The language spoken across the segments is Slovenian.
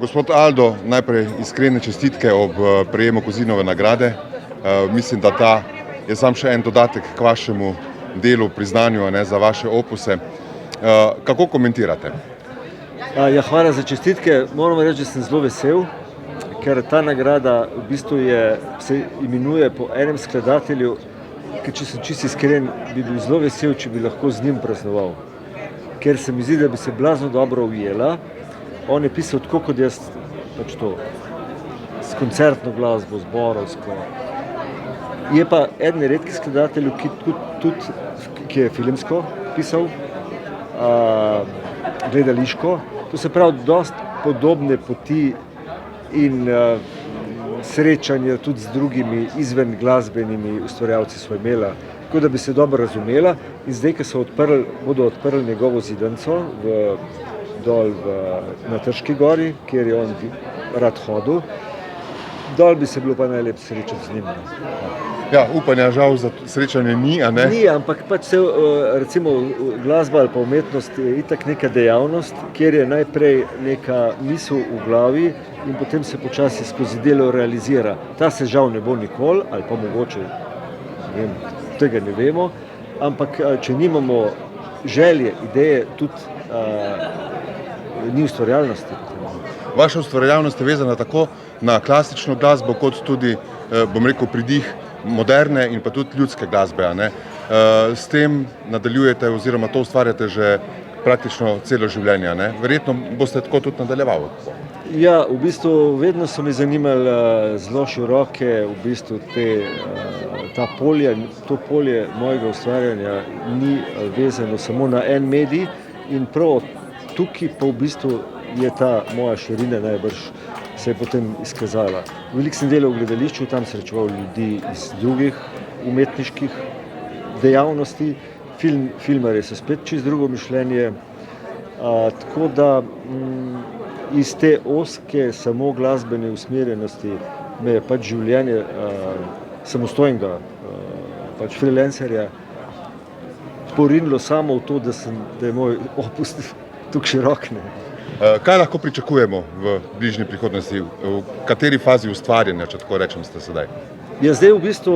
Gospod Aldo, najprej iskrene čestitke ob prejemu Kozinove nagrade. Mislim, da ta je sam še en dodatek k vašemu delu, priznanju za vaše opuse. Kako komentirate? Ja, hvala za čestitke. Moram reči, da sem zelo vesel, ker ta nagrada v bistvu se imenuje po enem skladatelju, ker če sem čisto iskren, bi bil zelo vesel, če bi lahko z njim praznoval. Ker se mi zdi, da bi se blazno dobro ujela. On je pisal tako kot jaz, pač to, s koncertno glasbo, zborovsko. Je pa eden redkih skladateljev, ki je filmsko pisal, gledališko. To se pravi, dosti podobne poti in srečanja tudi z drugimi izven glasbenimi ustvarjalci so imela, tako da bi se dobro razumela. In zdaj, ko bodo odprli njegovo zidanco dol na Trški gori, kjer je on rad hodil, dol bi se bilo pa najlepše srečati z njim. Ja, upanja žal za srečanje ni, a ne? Ni, ampak pač se, recimo glasba ali pa umetnost je itak neka dejavnost, kjer je najprej neka misel v glavi in potem se počasi skozi delo realizira. Ta se žal ne bo nikoli, ali pa mogoče, ne vem, tega ne vemo, ampak če nimamo želje, ideje, tudi ni ustvarjalnosti. Vaša ustvarjalnost je vezana tako na klasično glasbo, kot tudi, bom rekel, pridih moderne in pa tudi ljudske glasbe, a ne? S tem nadaljujete oziroma to ustvarjate že praktično celo življenje, a ne? Verjetno boste tako tudi nadaljevali. Ja, v bistvu vedno so me zanimali zelo široke, v bistvu to polje mojega ustvarjanja ni vezano samo na en medij in prav tukaj pa v bistvu je ta moja širina najbrž se je potem izkazala. Veliko sem delal v gledališču, tam srečeval ljudi iz drugih umetniških dejavnosti, filmarji so spet čisto drugo mišljenje, tako da iz te ozke samo glasbene usmerjenosti me je pač življenje samostojnega pač freelancerja porinilo samo v to, da je moj opus tukaj širok. Kaj lahko pričakujemo v bližnji prihodnosti? V kateri fazi ustvarjanja, če tako rečem, ste sedaj? Ja, zdaj v bistvu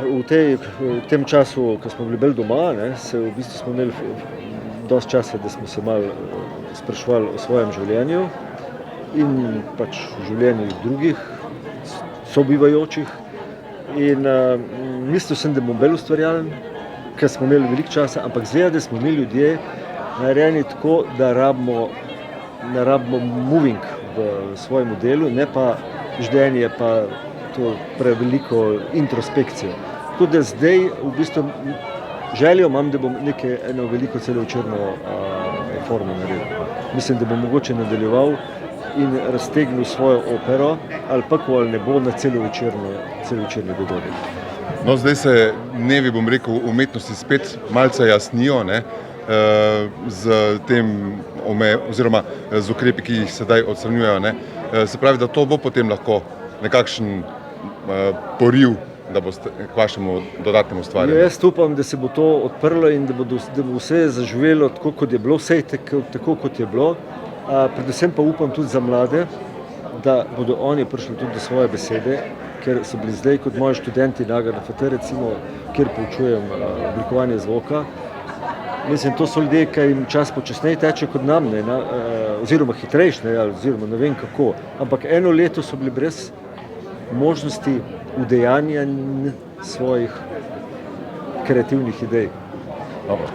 v tem času, ko smo bili bolj doma, v bistvu smo imeli dosti časa, da smo se malo spraševali o svojem življenju in pač življenju drugih sobivajočih. In mislil sem, da bom bolj ustvarjalen, ker smo imeli veliko časa, ampak zgleda, da smo mi ljudje narejeni tako, da rabimo moving v svojem delu, ne pa ždenje, pa to preveliko introspekcijo. Tako da zdaj v bistvu željo imam, da bom eno veliko celovečerno formo naredil. Mislim, da bom mogoče nadaljeval in raztegnil svojo opero, ali pa ko ne bo na celovečerni dogodek. No, zdaj se dnevi, bom rekel, umetnosti spet malce jasnijo, ne? Z tem oziroma z ukrepi, ki jih sedaj odstranjujejo, ne? Se pravi, da to bo potem lahko nekakšen poriv, da boste k vašemu dodatnemu ustvarjanju. Jaz upam, da se bo to odprlo in da bo vse zaživelo tako, kot je bilo, vse tako, kot je bilo. Predvsem pa upam tudi za mlade, da bodo oni prišli tudi do svoje besede, ker so bili zdaj kot moji študenti na AGRFT, recimo, kjer poučujem oblikovanje zvoka. Mislim, to so ljudje, ki jim čas počasneje teče kot nam, oziroma hitrejše, oziroma ne vem kako. Ampak eno leto so bili brez možnosti udejanjanja svojih kreativnih idej.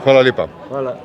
Hvala lepa. Hvala.